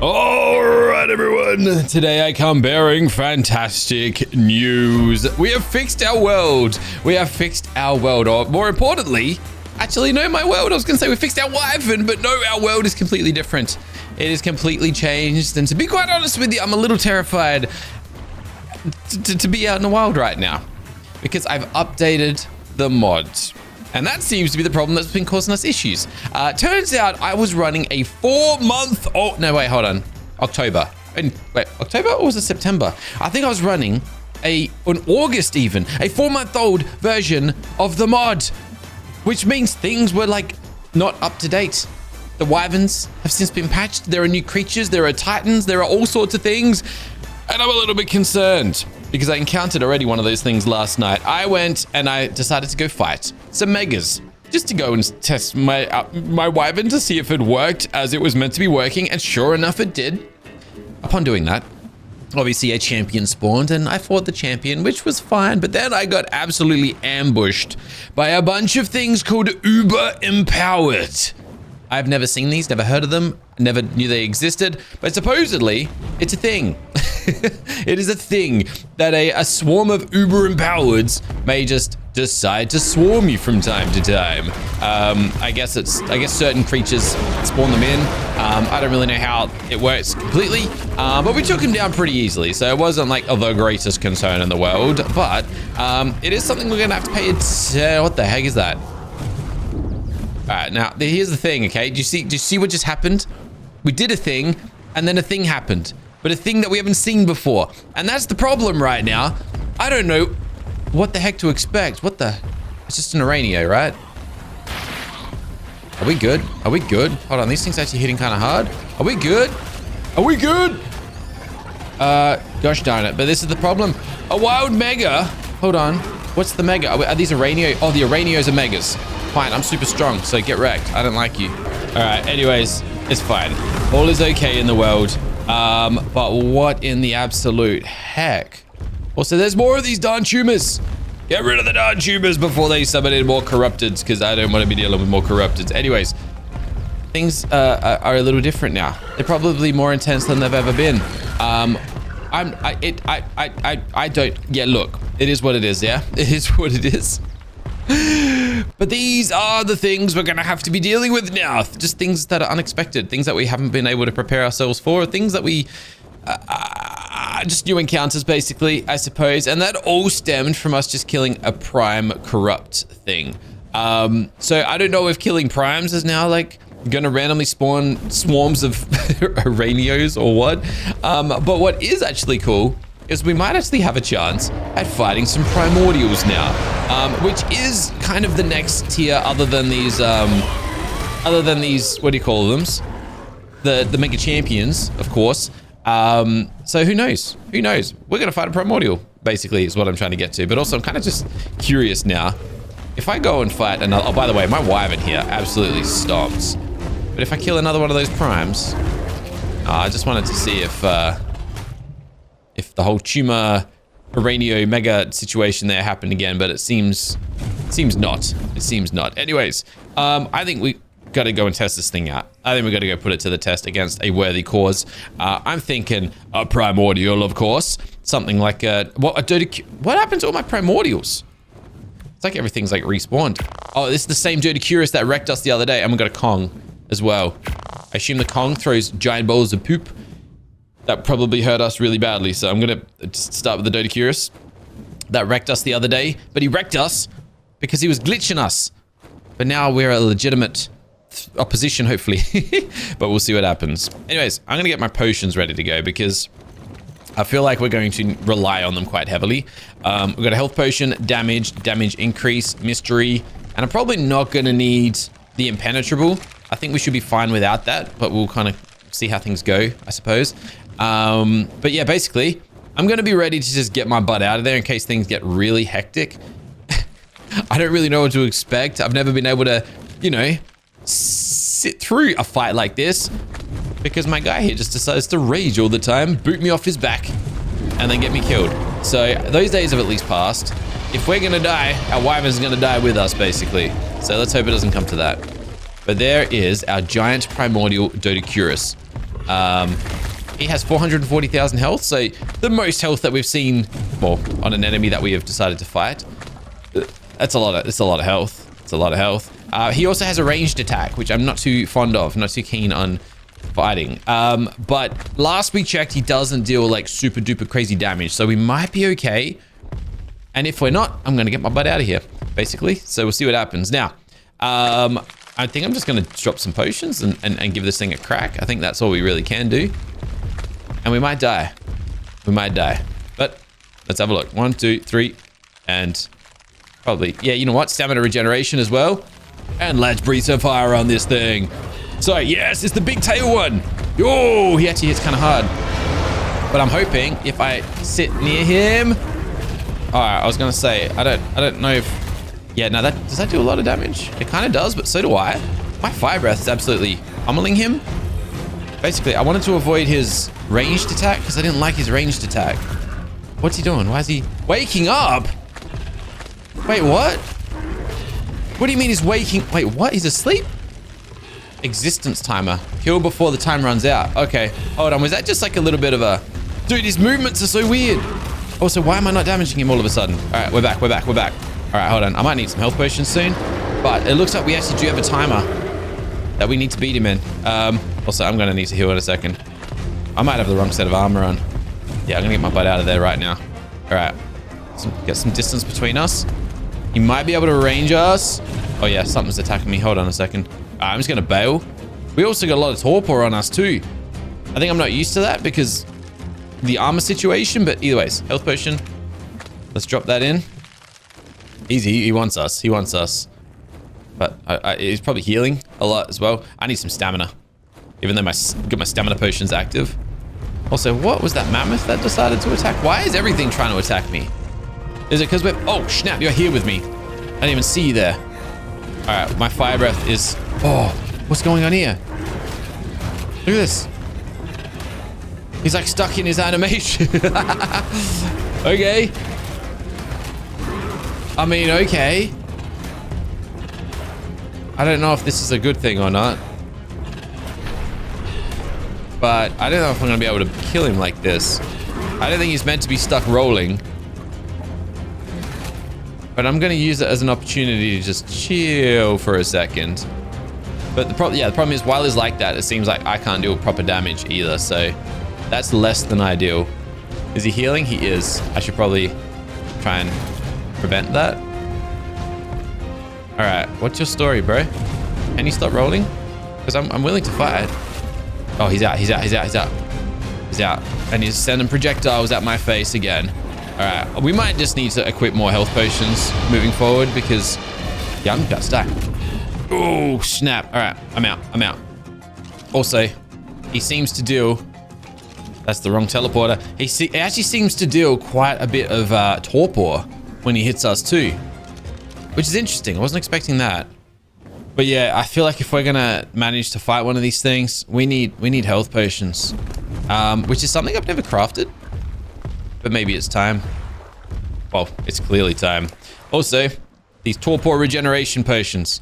Alright everyone, today I come bearing fantastic news. We have fixed our world. Or more importantly, actually no, my world, I was gonna say we fixed our wyvern, but no, our world is completely different. It is completely changed, and to be quite honest with you, I'm a little terrified to be out in the wild right now, because I've updated the mods. And that seems to be the problem that's been causing us issues. Turns out I was running a 4-month-old... No, wait, hold on. October. Wait, October or was it September? I think I was running in August even, a 4-month-old version of the mod, which means things were like not up to date. The wyverns have since been patched. There are new creatures. There are titans. There are all sorts of things. And I'm a little bit concerned because I encountered already one of those things last night. I went and I decided to go fight some megas just to go and test my wyvern to see if it worked as it was meant to be working. And sure enough, it did. Upon doing that, obviously a champion spawned and I fought the champion, which was fine. But then I got absolutely ambushed by a bunch of things called Uber Empowered. I've never seen these, never heard of them, never knew they existed, but supposedly it's a thing. It is a thing that a swarm of Uber Empowereds may just decide to swarm you from time to time. I guess certain creatures spawn them in. I don't really know how it works completely, but we took him down pretty easily, so it wasn't like the greatest concern in the world, but it is something we're gonna have to pay attention. What the heck is that? All right, now here's the thing, okay? Do you see what just happened? We did a thing, and then a thing happened, but a thing that we haven't seen before, and that's the problem right now. I don't know what the heck to expect. It's just an Aranio, right? Are we good? Are we good? Hold on, these things actually hitting kind of hard. Are we good? Are we good? Gosh darn it, but this is the problem. A wild mega. Hold on. What's the mega? Are these Aranio? Oh, the Aranios are megas. Fine, I'm super strong, so get wrecked. I don't like you. All right, anyways, it's fine. All is okay in the world. But what in the absolute heck? Also, there's more of these darn tumors. Get rid of the darn tumors before they summon in more corrupteds, because I don't want to be dealing with more corrupteds. Anyways, things are a little different now. They're probably more intense than they've ever been. Yeah, look, it is what it is, yeah? It is what it is. But these are the things we're gonna have to be dealing with now. Just things that are unexpected, things that we haven't been able to prepare ourselves for, things that we just new encounters basically, I suppose. And that all stemmed from us just killing a prime corrupt thing. So I don't know if killing primes is now like gonna randomly spawn swarms of Aranios or what. But what is actually cool is we might actually have a chance at fighting some Primordials now, which is kind of the next tier other than these, what do you call them? The Mega Champions, of course. So who knows? Who knows? We're gonna fight a Primordial, basically, is what I'm trying to get to. But also, I'm kind of just curious now. If I go and fight another, oh, by the way, my wyvern here absolutely stomps. But if I kill another one of those primes, I just wanted to see if the whole tumor Aranio mega situation there happened again, but it seems not. It seems not. Anyways, I think we got to go and test this thing out. I think we got to go put it to the test against a worthy cause. I'm thinking a Primordial, of course. Something like what happened to all my Primordials? It's like everything's like respawned. Oh, this is the same Dirty Curious that wrecked us the other day, and we got a Kong as well. I assume the Kong throws giant bowls of poop. That probably hurt us really badly, so I'm gonna just start with the Dirty Curious. That wrecked us the other day, but he wrecked us because he was glitching us. But now we're a legitimate opposition, hopefully. But we'll see what happens. Anyways, I'm gonna get my potions ready to go because I feel like we're going to rely on them quite heavily. We've got a health potion, damage increase, mystery, and I'm probably not gonna need the impenetrable. I think we should be fine without that, but we'll kind of see how things go, I suppose. But yeah, basically, I'm going to be ready to just get my butt out of there in case things get really hectic. I don't really know what to expect. I've never been able to, you know, sit through a fight like this because my guy here just decides to rage all the time, boot me off his back, and then get me killed. So those days have at least passed. If we're going to die, our wyvern's going to die with us, basically. So let's hope it doesn't come to that. But there is our giant primordial Dodecurus. He has 440,000 health, so the most health that we've seen, well, on an enemy that we have decided to fight. It's a lot of health. It's a lot of health. He also has a ranged attack, which I'm not too fond of, not too keen on fighting. But last we checked, he doesn't deal like super duper crazy damage, so we might be okay. And if we're not, I'm gonna get my butt out of here, basically. So we'll see what happens. Now, I think I'm just gonna drop some potions and give this thing a crack. I think that's all we really can do. And we might die. We might die. But let's have a look. 1, 2, 3, and probably, yeah, you know what? Stamina regeneration as well. And let's breathe some fire on this thing. So, yes, it's the big tail one. Oh, he actually hits kind of hard. But I'm hoping if I sit near him. All right, I was gonna say, I don't know if, yeah, no, does that do a lot of damage? It kind of does, but so do I. My fire breath is absolutely pummeling him. Basically, I wanted to avoid his ranged attack because I didn't like his ranged attack. What's he doing? Why is he waking up? Wait, what? What do you mean he's waking? Wait, what? He's asleep? Existence timer. Kill before the time runs out. Okay, hold on. Was that just like a little bit of a... Dude, his movements are so weird. Also, why am I not damaging him all of a sudden? All right, we're back. All right, hold on. I might need some health potions soon. But it looks like we actually do have a timer that we need to beat him in. Also, I'm going to need to heal in a second. I might have the wrong set of armor on. Yeah, I'm going to get my butt out of there right now. All right. Get some distance between us. He might be able to range us. Oh, yeah, something's attacking me. Hold on a second. I'm just going to bail. We also got a lot of torpor on us, too. I think I'm not used to that because the armor situation, but either ways, health potion. Let's drop that in. Easy. He wants us. He wants us. But he's probably healing a lot as well. I need some stamina. Even though my stamina potion's active. Also, what was that mammoth that decided to attack? Why is everything trying to attack me? Is it because we're... Oh, snap, you're here with me. I didn't even see you there. All right, my fire breath is... Oh, what's going on here? Look at this. He's like stuck in his animation. Okay. I mean, okay. I don't know if this is a good thing or not. But I don't know if I'm going to be able to kill him like this. I don't think he's meant to be stuck rolling. But I'm going to use it as an opportunity to just chill for a second. But the problem is while he's like that, it seems like I can't deal proper damage either. So that's less than ideal. Is he healing? He is. I should probably try and prevent that. All right, what's your story, bro? Can you stop rolling? Because I'm willing to fight. Oh, he's out. And he's sending projectiles at my face again. All right, we might just need to equip more health potions moving forward because, yeah, I'm about to die. Oh, snap. All right, I'm out. Also, he seems to deal... That's the wrong teleporter. He actually seems to deal quite a bit of torpor when he hits us too. Which is interesting. I wasn't expecting that. But yeah, I feel like if we're gonna manage to fight one of these things, we need health potions. Which is something I've never crafted. But maybe it's time. Well, it's clearly time. Also, these torpor regeneration potions.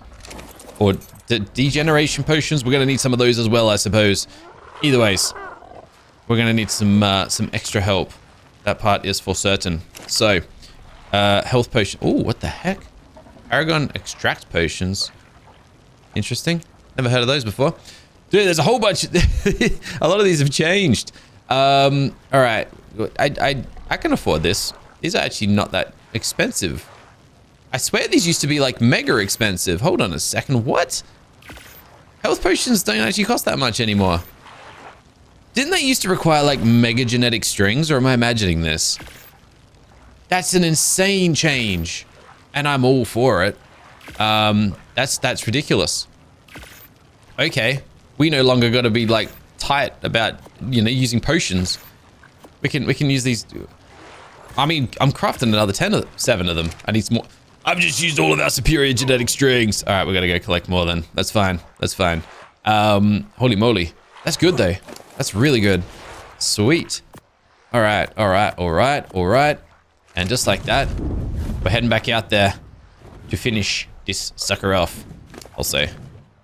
Or degeneration potions. We're gonna need some of those as well, I suppose. Either ways, we're gonna need some extra help. That part is for certain. So, health potion. Oh, what the heck? Aragon extract potions. Interesting. Never heard of those before. Dude, there's a whole bunch. A lot of these have changed. All right. I can afford this. These are actually not that expensive. I swear these used to be like mega expensive. Hold on a second. What? Health potions don't actually cost that much anymore. Didn't they used to require like mega genetic strings, or am I imagining this? That's an insane change. And I'm all for it. That's ridiculous. Okay. We no longer got to be like tight about, you know, using potions. We can use these. I mean, I'm crafting another 7 of them. I need some more. I've just used all of our superior genetic strings. All right, we got to go collect more then. That's fine. Holy moly. That's good though. That's really good. Sweet. All right. And just like that, we're heading back out there to finish this sucker off. Also,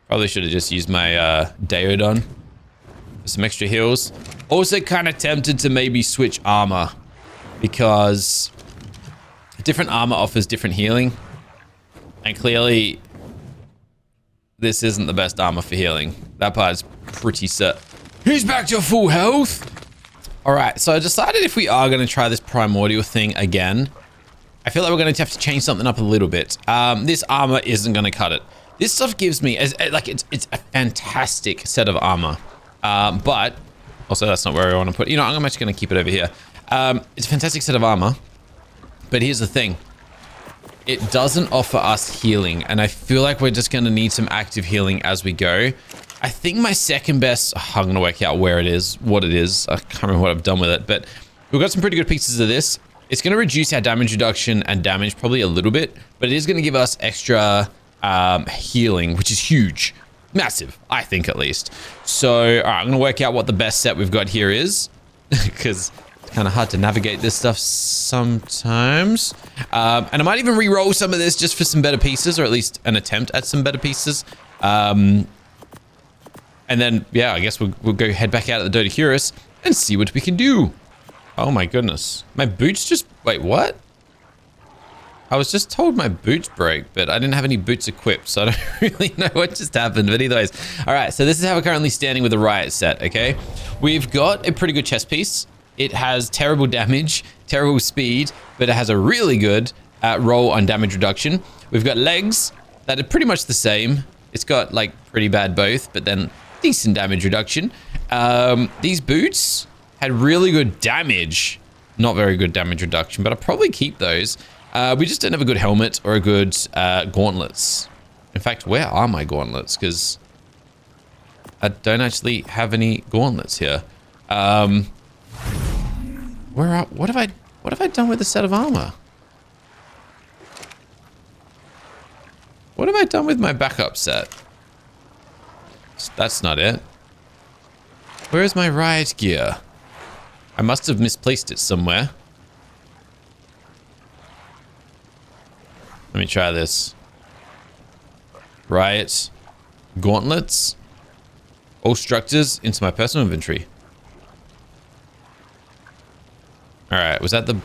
probably should have just used my Daodon. some extra heals. Also kind of tempted to maybe switch armor because different armor offers different healing. And clearly this isn't the best armor for healing. That part's pretty set. He's back to full health. All right, so I decided if we are going to try this primordial thing again, I feel like we're going to have to change something up a little bit. This armor isn't going to cut it. This stuff gives me, it's a fantastic set of armor. But also that's not where I want to put it. You know, I'm actually going to keep it over here. It's a fantastic set of armor. But here's the thing. It doesn't offer us healing. And I feel like we're just going to need some active healing as we go. I think my second best, I'm going to work out where it is, what it is. I can't remember what I've done with it, but we've got some pretty good pieces of this. It's going to reduce our damage reduction and damage probably a little bit, but it is going to give us extra healing, which is huge. Massive, I think at least. So, all right, I'm going to work out what the best set we've got here is because it's kind of hard to navigate this stuff sometimes. And I might even re-roll some of this just for some better pieces, or at least an attempt at some better pieces. And then, yeah, I guess we'll go head back out at the Dodecurus and see what we can do. Oh my goodness. My boots just... Wait, what? I was just told my boots broke, but I didn't have any boots equipped, so I don't really know what just happened. But either ways. All right, so this is how we're currently standing with the riot set, okay? We've got a pretty good chest piece. It has terrible damage, terrible speed, but it has a really good roll on damage reduction. We've got legs that are pretty much the same. It's got, like, pretty bad both, but then... decent damage reduction. These boots had really good damage. Not very good damage reduction, but I'll probably keep those. We just don't have a good helmet or a good gauntlets. In fact, where are my gauntlets? Because I don't actually have any gauntlets here. What have I done with the set of armor? What have I done with my backup set? That's not it. Where is my riot gear? I must have misplaced it somewhere. Let me try this. Riot. Gauntlets. All structures into my personal inventory. Alright, was that the...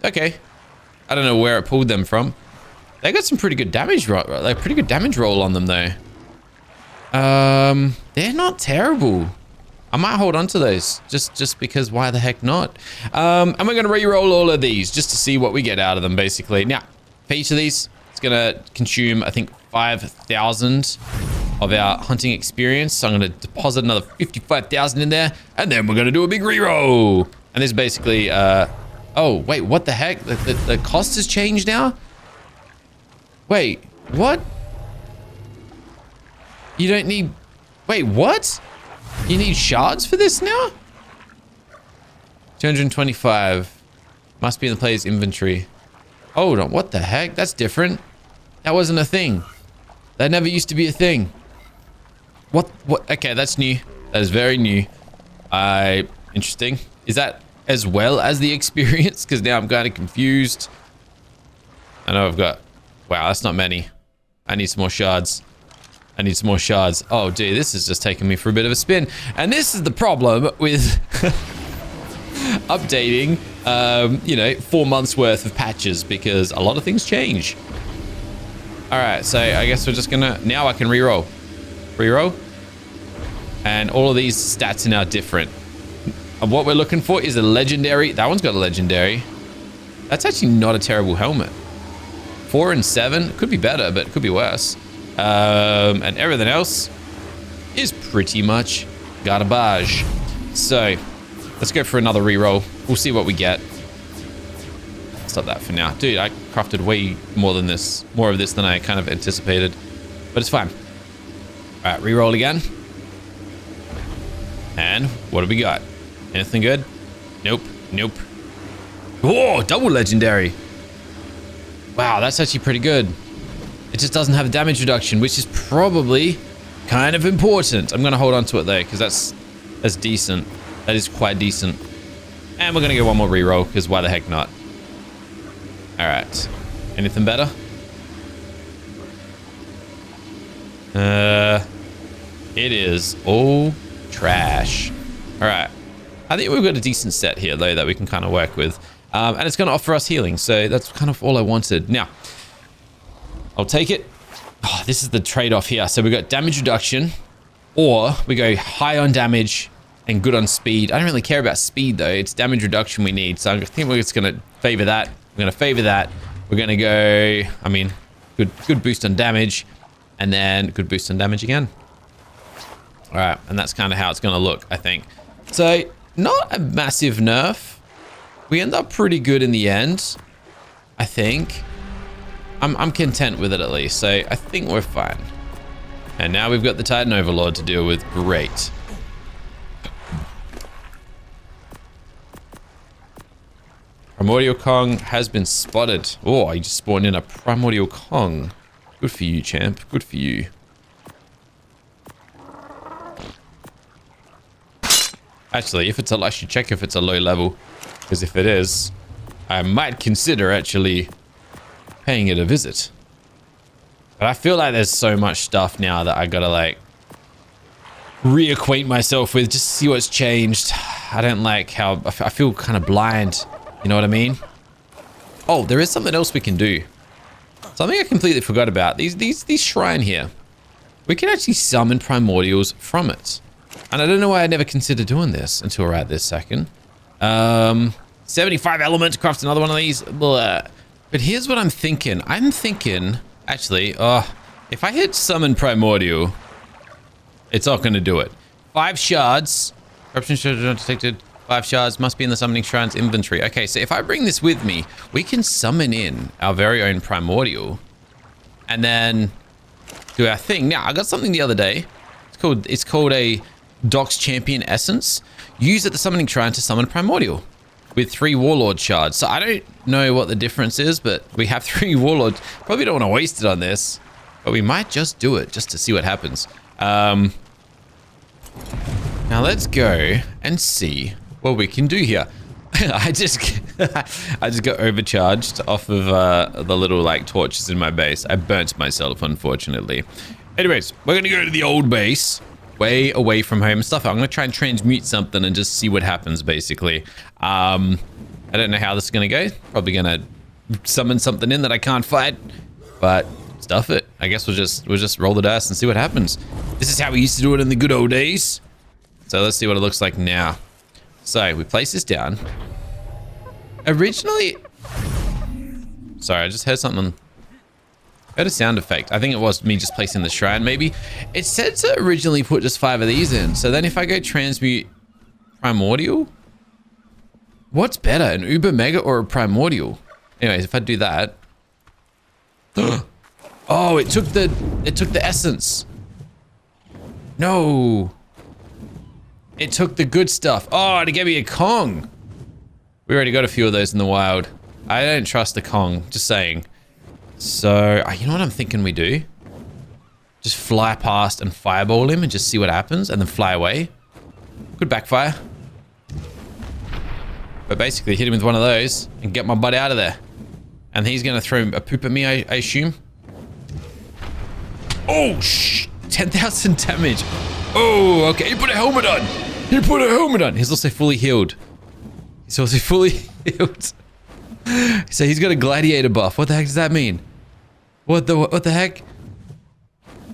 Okay. I don't know where it pulled them from. They got some pretty good damage, like pretty good damage roll on them though. They're not terrible. I might hold on to those just because why the heck not? And we're going to re-roll all of these just to see what we get out of them basically. Now, for each of these, it's going to consume, I think, 5,000 of our hunting experience. So I'm going to deposit another 55,000 in there and then we're going to do a big re-roll. And this is basically, oh, wait, what the heck? The cost has changed now? Wait, what? You don't need... Wait, what? You need shards for this now? 225. Must be in the player's inventory. Hold on, what the heck? That's different. That wasn't a thing. That never used to be a thing. What? Okay, that's new. That is very new. Interesting. Is that as well as the experience? Because now I'm kind of confused. I know I've got... Wow, that's not many. I need some more shards. I need some more shards. Oh, dude, this is just taking me for a bit of a spin. And this is the problem with updating, you know, 4 months worth of patches because a lot of things change. All right, so I guess we're just gonna... Now I can re-roll. Re-roll. And all of these stats are now different. And what we're looking for is a legendary. That one's got a legendary. That's actually not a terrible helmet. 4 and 7. Could be better, but it could be worse. And everything else is pretty much garbage. So let's go for another reroll. We'll see what we get. Stop that for now. Dude, I crafted way more than this. More of this than I kind of anticipated. But it's fine. All right, reroll again. And what do we got? Anything good? Nope. Nope. Whoa, double legendary. Wow, that's actually pretty good. It just doesn't have damage reduction, which is probably kind of important. I'm going to hold on to it, though, because that's decent. That is quite decent. And we're going to get one more reroll, because why the heck not? All right. Anything better? It is all Trash. All right. I think we've got a decent set here, though, that we can kind of work with. And it's going to offer us healing. So that's kind of all I wanted. Now, I'll take it. Oh, this is the trade-off here. So we've got damage reduction, or we go high on damage and good on speed. I don't really care about speed, though. It's damage reduction we need. So I think we're just going to favor that. We're going to favor that. We're going to go, I mean, good boost on damage, and then good boost on damage again. All right, and that's kind of how it's going to look, I think. So not a massive nerf. We end up pretty good in the end, I think. I'm content with it at least, so I think we're fine. And now we've got the Titan Overlord to deal with. Great. Primordial Kong has been spotted. Oh, I just spawned in a Primordial Kong. Good for you, champ. Good for you. Actually, if it's I should check if it's a low level. Because if it is, I might consider actually paying it a visit. But I feel like there's so much stuff now that I gotta like reacquaint myself with, just see what's changed. I don't like how I feel kind of blind. You know what I mean? Oh, there is something else we can do. Something I completely forgot about. These shrine here. We can actually summon primordials from it. And I don't know why I never considered doing this until right this second. 75 elements, craft another one of these. Blah. But here's what I'm thinking. I'm thinking, actually, if I hit summon primordial, it's not going to do it. 5 shards. Corruption shards not detected. 5 shards must be in the summoning shrine's inventory. Okay, so if I bring this with me, we can summon in our very own primordial and then do our thing. Now, I got something the other day. It's called a Doc's Champion Essence. Use at the summoning shrine to summon primordial with 3 warlord shards. So I don't know what the difference is, but we have 3 warlords. Probably don't want to waste it on this, but we might just do it just to see what happens. Now let's go and see what we can do here. I just got overcharged off of the little like torches in my base. I burnt myself, unfortunately. Anyways, we're gonna go to the old base, way away from home stuff. I'm gonna try and transmute something and just see what happens, basically. I don't know how this is gonna go. Probably gonna summon something in that I can't fight, but stuff it. I guess we'll just roll the dice and see what happens. This is how we used to do it in the good old days. So let's see what it looks like now. So we place this down. Originally, sorry, I just heard something. Heard a sound effect. I think it was me just placing the shrine, maybe. It said to originally put just 5 of these in. So then if I go transmute primordial, what's better, an uber mega or a primordial? Anyways, if I do that, oh, it took the essence. No. It took the good stuff. Oh, to get me a Kong. We already got a few of those in the wild. I don't trust the Kong, just saying. So, you know what I'm thinking we do? Just fly past and fireball him and just see what happens and then fly away. Could backfire. But basically hit him with one of those and get my butt out of there. And he's going to throw a poop at me, I assume. Oh, 10,000 damage. Oh, okay. He put a helmet on. He put a helmet on. He's also fully healed. He's also fully healed. So he's got a gladiator buff. What the heck does that mean? What the heck?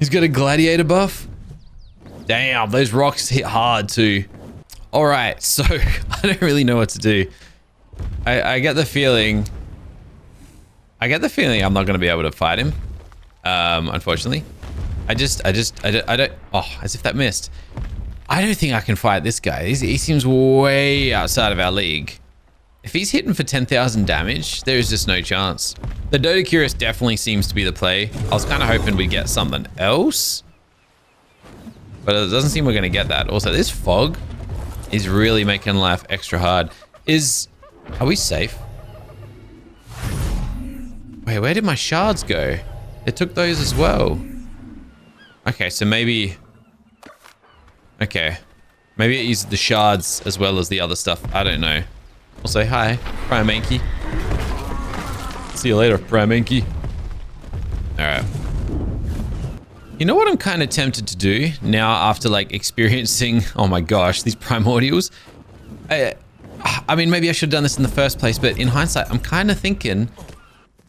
He's got a gladiator buff? Damn, those rocks hit hard too. All right, so I don't really know what to do. I get the feeling I'm not going to be able to fight him. Unfortunately. I don't, oh, as if that missed. I don't think I can fight this guy. He seems way outside of our league. If he's hitting for 10,000 damage, there is just no chance. The Dodocurus definitely seems to be the play. I was kind of hoping we'd get something else, but it doesn't seem we're going to get that. Also, this fog is really making life extra hard. Are we safe? Wait, where did my shards go? It took those as well. Okay, so maybe... Okay. Maybe it used the shards as well as the other stuff. I don't know. I'll say hi, Primanky. See you later, Primanky. Alright. You know what I'm kind of tempted to do now after like experiencing, oh my gosh, these primordials. I mean, maybe I should have done this in the first place, but in hindsight, I'm kind of thinking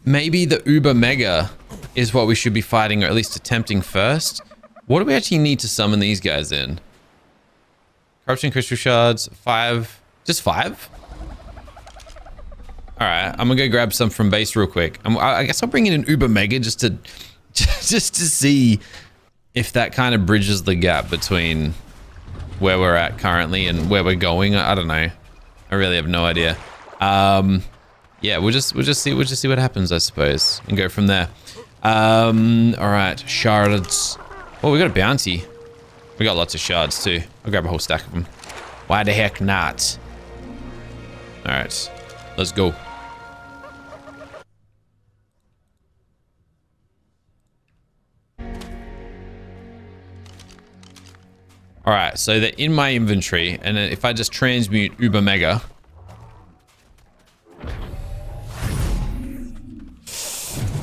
maybe the Uber Mega is what we should be fighting, or at least attempting first. What do we actually need to summon these guys in? Corruption crystal shards, 5, just 5? All right, I'm gonna go grab some from base real quick. I guess I'll bring in an Uber Mega just to see if that kind of bridges the gap between where we're at currently and where we're going. I don't know. I really have no idea. Yeah, we'll just see what happens, I suppose, and go from there. All right, shards. Oh, we got a bounty. We got lots of shards too. I'll grab a whole stack of them. Why the heck not? All right, let's go. All right, so they're in my inventory, and if I just transmute Uber Mega.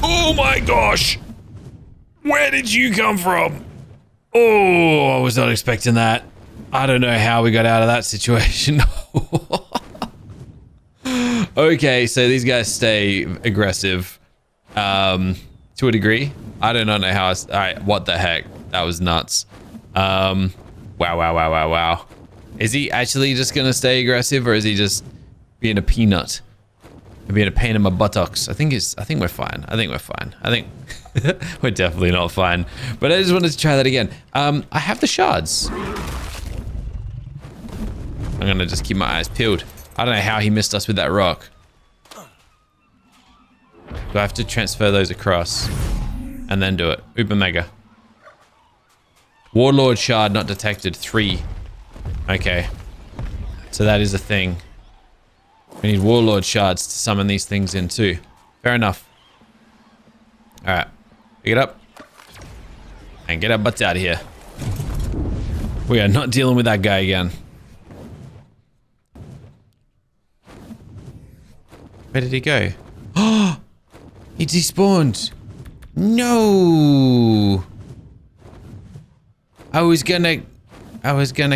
Oh my gosh! Where did you come from? Oh, I was not expecting that. I don't know how we got out of that situation. Okay, so these guys stay aggressive to a degree. I do not know how. All right, what the heck? That was nuts. Wow. Is he actually just gonna stay aggressive, or is he just being a peanut? Being a pain in my buttocks? I think we're fine. I think we're definitely not fine. But I just wanted to try that again. I have the shards. I'm gonna just keep my eyes peeled. I don't know how he missed us with that rock. Do I have to transfer those across and then do it? Uber Mega. Warlord shard not detected, 3. Okay. So that is a thing. We need Warlord shards to summon these things in too. Fair enough. Alright. Pick it up. And get our butts out of here. We are not dealing with that guy again. Where did he go? Oh! He despawned! No! I was gonna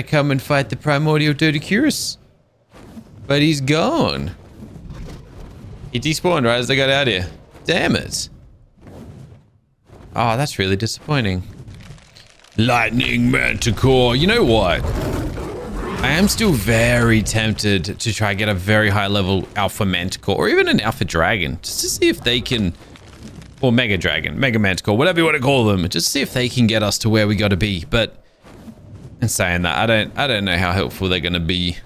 come and fight the Primordial Dodecurus, but he's gone. He despawned right as I got out of here. Damn it. Oh, that's really disappointing. Lightning Manticore. You know what? I am still very tempted to try get a very high level Alpha Manticore, or even an Alpha Dragon, just to see if they can, or Mega Dragon, Mega Manticore, whatever you want to call them, just to see if they can get us to where we got to be. But in saying that, I don't know how helpful they're going to be.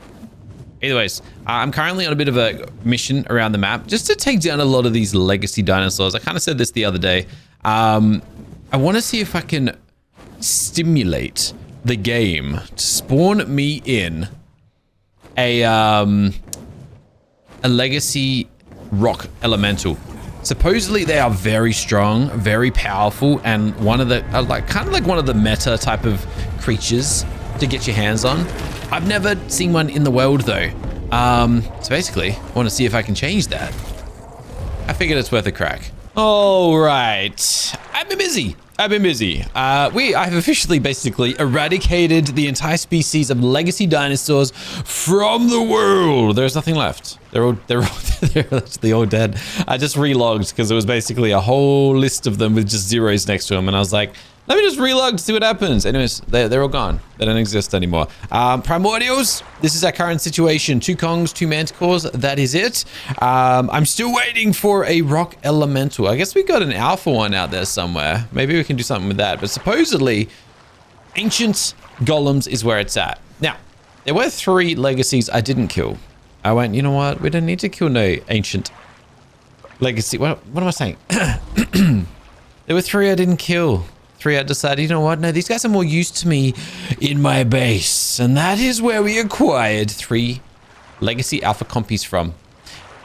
Either ways, I'm currently on a bit of a mission around the map just to take down a lot of these legacy dinosaurs. I kind of said this the other day. I want to see if I can stimulate the game to spawn me in a legacy rock elemental. Supposedly they are very strong, very powerful, and one of the kind of like one of the meta type of creatures to get your hands on. I've never seen one in the world though. So basically, I want to see if I can change that. I figured it's worth a crack. All right, I've been busy. I have officially basically eradicated the entire species of legacy dinosaurs from the world. There's nothing left. They're actually all dead. I just relogged because it was basically a whole list of them with just zeros next to them, and I was like, let me just relog to see what happens. Anyways, they're all gone. They don't exist anymore. Primordials, this is our current situation. 2 Kongs, 2 Manticores, that is it. I'm still waiting for a rock elemental. I guess we got an alpha one out there somewhere. Maybe we can do something with that. But supposedly, ancient golems is where it's at. Now, there were 3 legacies I didn't kill. I went, you know what? We don't need to kill no ancient legacy. What am I saying? There were 3 I didn't kill. 3 I decided, you know what? No, these guys are more used to me in my base. And that is where we acquired 3 legacy alpha compies from.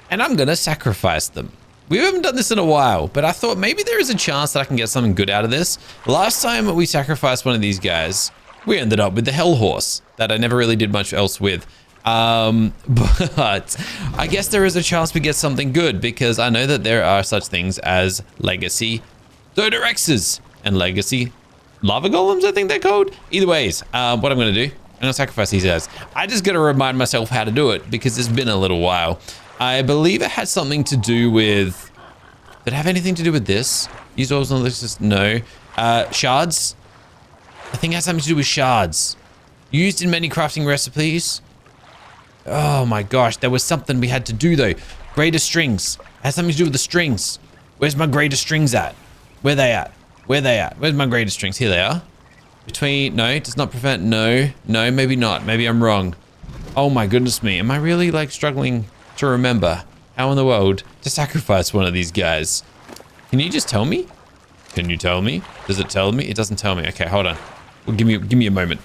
And I'm going to sacrifice them. We haven't done this in a while, but I thought maybe there is a chance that I can get something good out of this. Last time we sacrificed one of these guys, we ended up with the Hell Horse that I never really did much else with. But I guess there is a chance we get something good, because I know that there are such things as legacy Dodorexes and legacy lava golems, I think they're called. Either ways, what I'm going to do, I'm going to sacrifice these guys. I just got to remind myself how to do it because it's been a little while. I believe it had something to do with... Did it have anything to do with this? Use orbs on this? No. Shards? I think it has something to do with shards. Used in many crafting recipes. Oh my gosh, there was something we had to do though. Greater strings. It has something to do with the strings. Where's my greater strings at? Where they at? Where they at? Where's my greater strings? Here they are. Between, no, it does not prevent, no, maybe not. Maybe I'm wrong. Oh my goodness me. Am I really like struggling to remember how in the world to sacrifice one of these guys? Can you just tell me? Can you tell me? Does it tell me? It doesn't tell me. Okay, hold on. Well, give me a moment.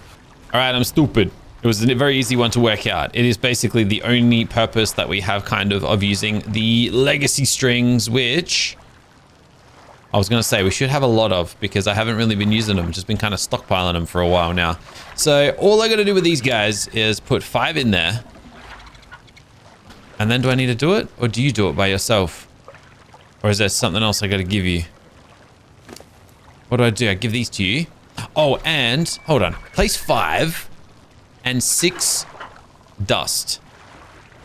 All right, I'm stupid. It was a very easy one to work out. It is basically the only purpose that we have kind of using the legacy strings, which I was going to say we should have a lot of because I haven't really been using them. Just been kind of stockpiling them for a while now. So all I got to do with these guys is put 5 in there. And then do I need to do it? Or do you do it by yourself? Or is there something else I got to give you? What do? I give these to you. Oh, and hold on. Place 5 and 6 dust.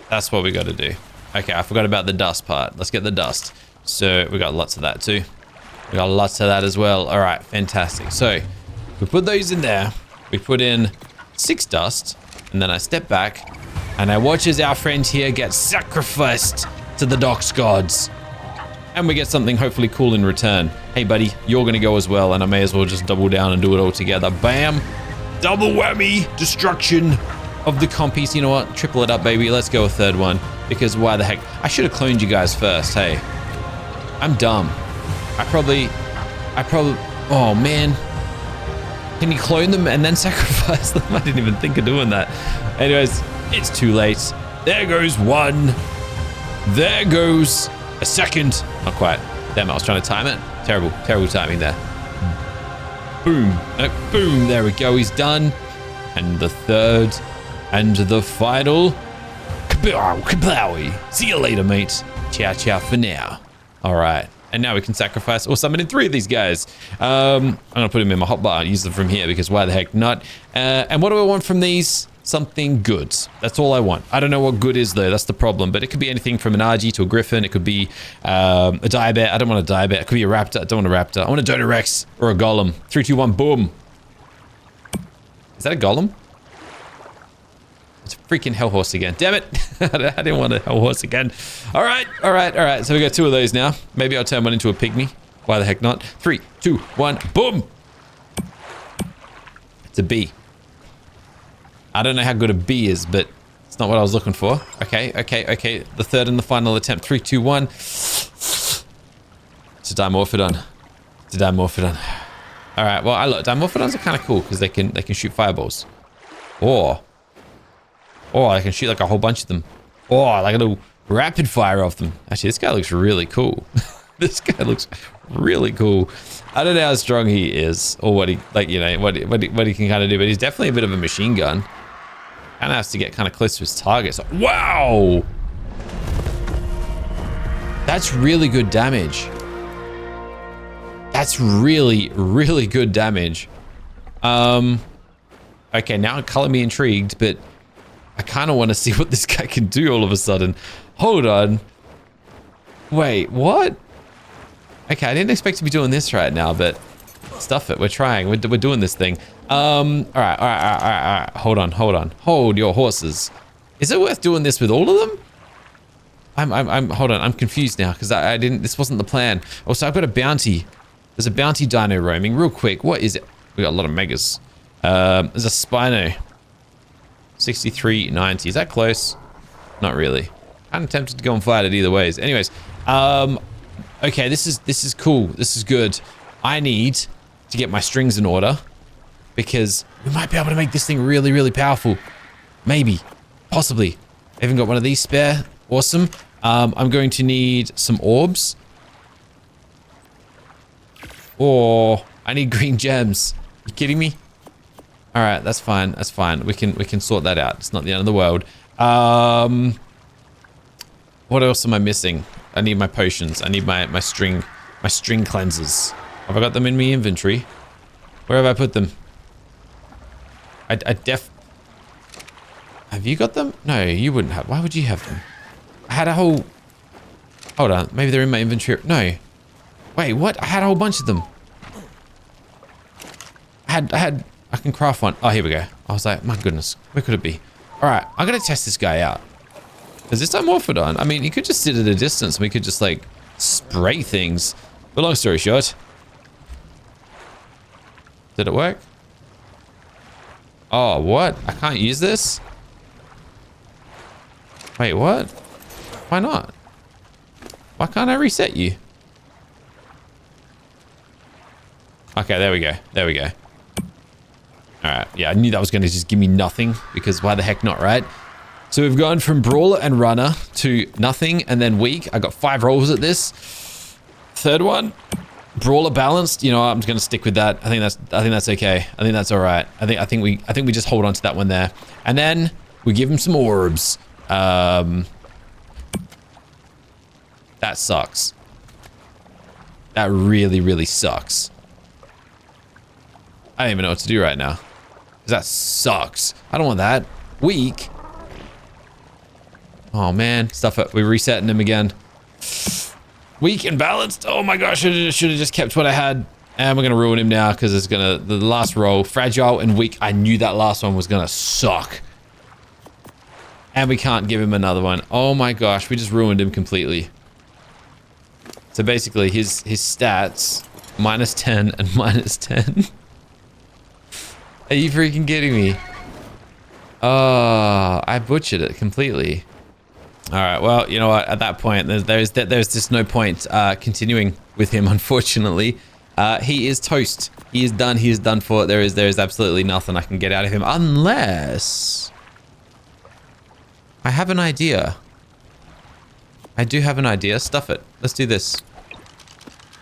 That's what we got to do. Okay, I forgot about the dust part. Let's get the dust. So we got lots of that too. We got lots of that as well. All right, fantastic. So we put those in there. We put in 6 dust, and then I step back and I watch as our friend here gets sacrificed to the docks gods. And we get something hopefully cool in return. Hey buddy, you're gonna go as well, and I may as well just double down and do it all together. Bam! Double whammy! Destruction of the compies. You know what? Triple it up, baby. Let's go a 3rd one. Because why the heck? I should have cloned you guys first, hey. I'm dumb. I probably, oh man. Can you clone them and then sacrifice them? I didn't even think of doing that. Anyways, it's too late. There goes 1. There goes a 2nd. Not quite. Damn, I was trying to time it. Terrible timing there. Boom. No, boom. There we go. He's done. And the 3rd and the final. Kabow, kablowy. See you later, mate. Ciao, ciao for now. All right. And now we can sacrifice or summon in 3 of these guys. I'm going to put them in my hotbar and use them from here because why the heck not? And what do I want from these? Something good. That's all I want. I don't know what good is though. That's the problem. But it could be anything from an RG to a griffin. It could be a diabet. I don't want a diabet. It could be a raptor. I don't want a raptor. I want a Dodorex or a golem. 3, 2, 1, boom. Is that a golem? It's a freaking hell horse again. Damn it. I didn't want a hell horse again. All right. So we got 2 of those now. Maybe I'll turn one into a pygmy. Why the heck not? 3, 2, 1, boom. It's a bee. I don't know how good a bee is, but it's not what I was looking for. Okay. The 3rd and the final attempt. 3, 2, 1. It's a Dimorphodon. All right. Well, look, Dimorphodons are kind of cool because they can shoot fireballs. Or I can shoot like a whole bunch of them. Or like a little rapid fire of them. Actually, this guy looks really cool. This guy looks really cool. I don't know how strong he is or what he, like, you know, what he can kind of do, but he's definitely a bit of a machine gun. Kind of has to get kind of close to his target. So, wow! That's really good damage. That's really, really good damage. Okay, now color me intrigued, but I kind of want to see what this guy can do all of a sudden. Hold on. Wait, what? Okay, I didn't expect to be doing this right now, but stuff it. We're trying. We're doing this thing. All right. Hold on. Hold your horses. Is it worth doing this with all of them? Hold on. I'm confused now because I didn't. This wasn't the plan. Also, I've got a bounty. There's a bounty dino roaming. Real quick, what is it? We got a lot of megas. There's a Spino. 6390. Is that close? Not really. I'm tempted to go and fight it either ways. Anyways, okay, this is cool. This is good. I need to get my strings in order because we might be able to make this thing really, really powerful. Maybe, possibly. I even got one of these spare. Awesome. I'm going to need some orbs. Or I need green gems. You kidding me? All right, that's fine. That's fine. We can sort that out. It's not the end of the world. What else am I missing? I need my potions. I need my string cleansers. Have I got them in my inventory? Where have I put them? Have you got them? No, you wouldn't have. Why would you have them? I had a whole... Hold on. Maybe they're in my inventory. No. Wait, what? I had a whole bunch of them. I can craft one. Oh, here we go. I was like, my goodness. Where could it be? All right. I'm going to test this guy out. Is this Dimorphodon? I mean, he could just sit at a distance and we could just like spray things. But long story short. Did it work? Oh, what? I can't use this? Wait, what? Why not? Why can't I reset you? Okay, there we go. There we go. All right. Yeah, I knew that was going to just give me nothing because why the heck not, right? So we've gone from Brawler and Runner to nothing and then weak. I got 5 rolls at this. Third one, Brawler balanced. You know, I'm just going to stick with that. I think that's okay. I think that's all right. I think we just hold on to that one there. And then we give him some orbs. That sucks. That really, really sucks. I don't even know what to do right now. Because that sucks. I don't want that. Weak. Oh, man. Stuff it. We're resetting him again. Weak and balanced. Oh, my gosh. Should have just kept what I had. And we're going to ruin him now because it's going to... The last roll. Fragile and weak. I knew that last one was going to suck. And we can't give him another one. Oh, my gosh. We just ruined him completely. So basically, his stats... -10 and -10. Are you freaking kidding me? Oh, I butchered it completely. All right, well, you know what? At that point, there's just no point continuing with him, unfortunately. He is toast. He is done. He is done for. There is absolutely nothing I can get out of him unless I have an idea. I do have an idea. Stuff it. Let's do this.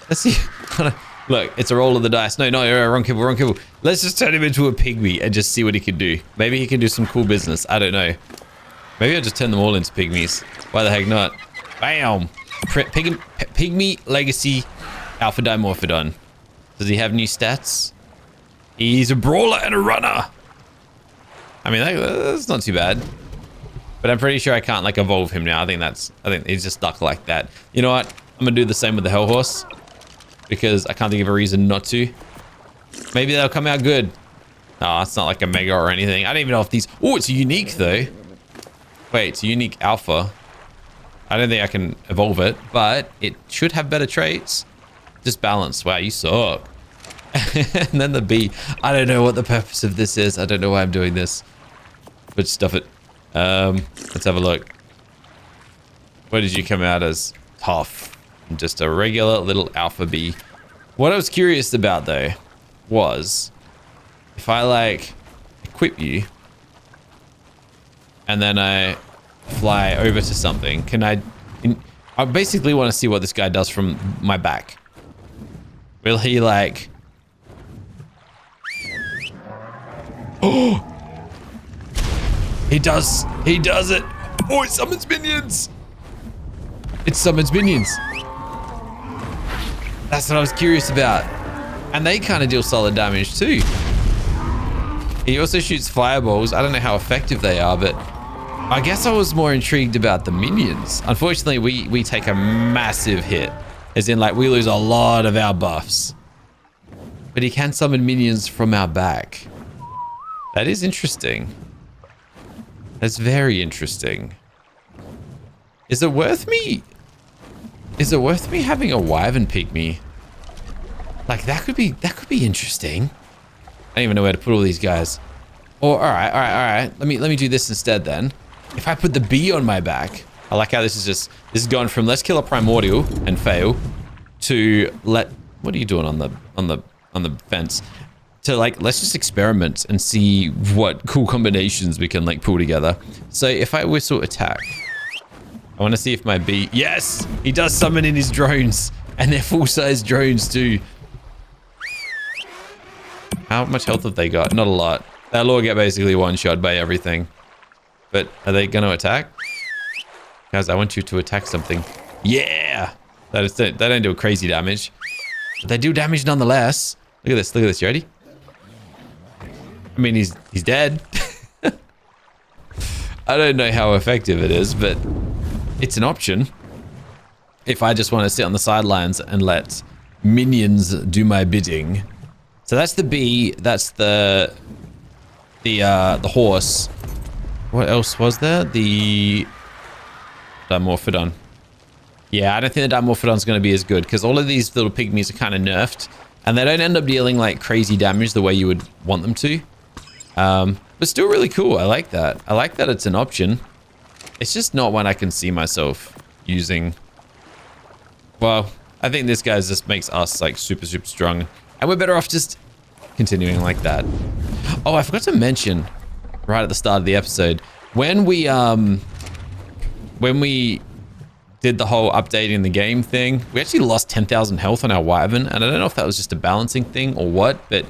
Let's see. Look, it's a roll of the dice. No, wrong kibble, wrong kibble. Let's just turn him into a pygmy and just see what he can do. Maybe he can do some cool business. I don't know. Maybe I'll just turn them all into pygmies. Why the heck not? Bam! Pygmy Legacy Alpha Dimorphodon. Does he have new stats? He's a brawler and a runner. I mean, that's not too bad. But I'm pretty sure I can't like evolve him now. I think he's just stuck like that. You know what? I'm gonna do the same with the Hell Horse. Because I can't think of a reason not to. Maybe they'll come out good. No, it's not like a mega or anything. I don't even know if these... Oh, it's unique though. Wait, it's a unique alpha. I don't think I can evolve it, but it should have better traits. Just balance. Wow, you suck. And then the B. I don't know what the purpose of this is. I don't know why I'm doing this. But stuff it. Let's have a look. What did you come out as? Tough. Just a regular little alpha bee. What I was curious about though was if I like equip you and then I fly over to something, can I basically want to see what this guy does from my back. Will he like... Oh! He does it. Oh, it summons minions. It summons minions. That's what I was curious about. And they kind of deal solid damage too. He also shoots fireballs. I don't know how effective they are, but I guess I was more intrigued about the minions. Unfortunately, we take a massive hit. As in, like, we lose a lot of our buffs. But he can summon minions from our back. That is interesting. That's very interesting. Is it worth me having a wyvern pygmy? Like that could be interesting. I don't even know where to put all these guys. Or all right. Let me do this instead then. If I put the bee on my back, I like how this is gone from let's kill a primordial and fail to what are you doing on the fence? To like let's just experiment and see what cool combinations we can like pull together. So if I whistle attack, I want to see if my bee... Yes! He does summon in his drones. And they're full-size drones too. How much health have they got? Not a lot. They'll all get basically one-shot by everything. But are they going to attack? Guys, I want you to attack something. Yeah! They don't do crazy damage. But they do damage nonetheless. Look at this. You ready? I mean, he's dead. I don't know how effective it is, but it's an option. If I just want to sit on the sidelines and let minions do my bidding. So that's the bee. That's the horse. What else was there? The Dimorphodon. Yeah, I don't think the Dimorphodon's going to be as good because all of these little pygmies are kind of nerfed and they don't end up dealing like crazy damage the way you would want them to. But still really cool. I like that. I like that it's an option. It's just not one I can see myself using. Well, I think this guy just makes us like super strong. And we're better off just continuing like that. Oh, I forgot to mention right at the start of the episode, when we did the whole updating the game thing, we actually lost 10,000 health on our wyvern. And I don't know if that was just a balancing thing or what, but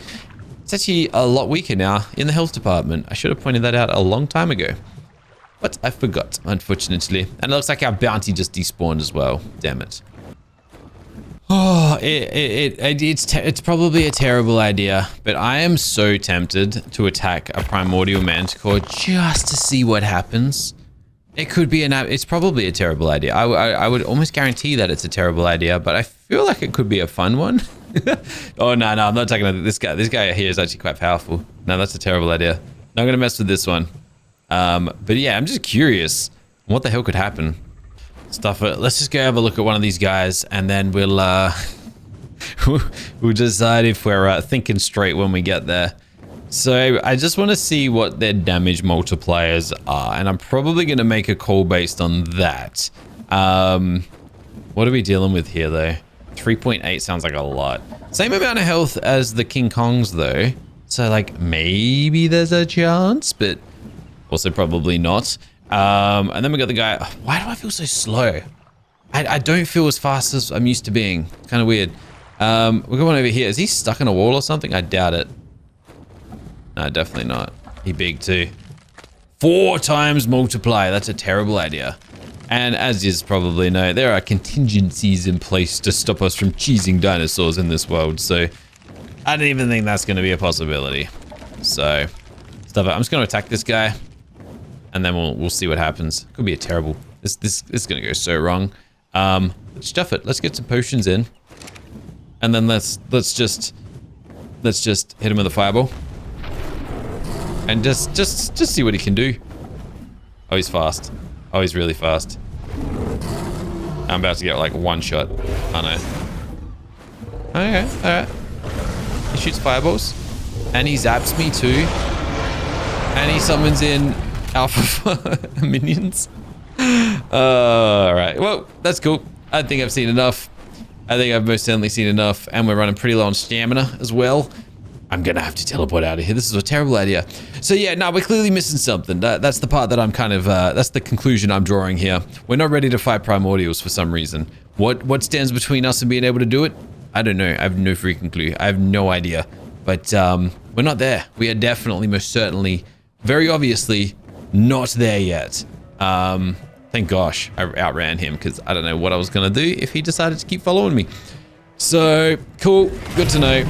it's actually a lot weaker now in the health department. I should have pointed that out a long time ago, but I forgot, unfortunately. And it looks like our bounty just despawned as well. Damn it. Oh, it's probably a terrible idea, but I am so tempted to attack a Primordial Manticore just to see what happens. It could be it's probably a terrible idea. I would almost guarantee that it's a terrible idea, but I feel like it could be a fun one. Oh, no, I'm not talking about this guy. This guy here is actually quite powerful. No, that's a terrible idea. Not gonna mess with this one. But yeah, I'm just curious what the hell could happen. Stuff it. Let's just go have a look at one of these guys and then we'll we'll decide if we're thinking straight when we get there. So I just want to see what their damage multipliers are, and I'm probably going to make a call based on that. What are we dealing with here though? 3.8 sounds like a lot. Same amount of health as the King Kongs though. So like maybe there's a chance, but also probably not. And then we got the guy. Why do I feel so slow? I don't feel as fast as I'm used to being. Kind of weird. We got one over here. Is he stuck in a wall or something? I doubt it. No, definitely not. He big too. 4 times multiply. That's a terrible idea. And as you probably know, there are contingencies in place to stop us from cheesing dinosaurs in this world. So I don't even think that's going to be a possibility. So stuff it. I'm just going to attack this guy. And then we'll see what happens. Could be a terrible. This is gonna go so wrong. Let's stuff it. Let's get some potions in, and then let's just hit him with a fireball, and just see what he can do. Oh, he's fast. Oh, he's really fast. I'm about to get like one shot. Oh no. Okay, all right. He shoots fireballs, and he zaps me too, and he summons in alpha minions. All right, well, that's cool. I think I've seen enough. I think I've most certainly seen enough, and we're running pretty low on stamina as well. I'm gonna have to teleport out of here. This is a terrible idea. So yeah, no, we're clearly missing something. That's the part that I'm kind of, that's the conclusion I'm drawing here. We're not ready to fight Primordials for some reason. What stands between us and being able to do it? I don't know. I have no freaking clue. I have no idea. But we're not there. We are definitely, most certainly, very obviously, not there yet. Thank gosh I outran him, because I don't know what I was gonna do if he decided to keep following me. So cool, good to know.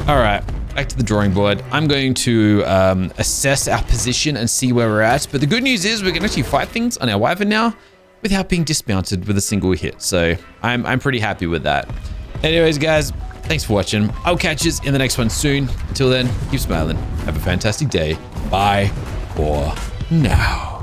All right, back to the drawing board. I'm going to assess our position and see where we're at. But the good news is we can actually fight things on our wyvern now without being dismounted with a single hit. So I'm pretty happy with that. Anyways, guys, thanks for watching. I'll catch you in the next one soon. Until then, keep smiling. Have a fantastic day. Bye for now.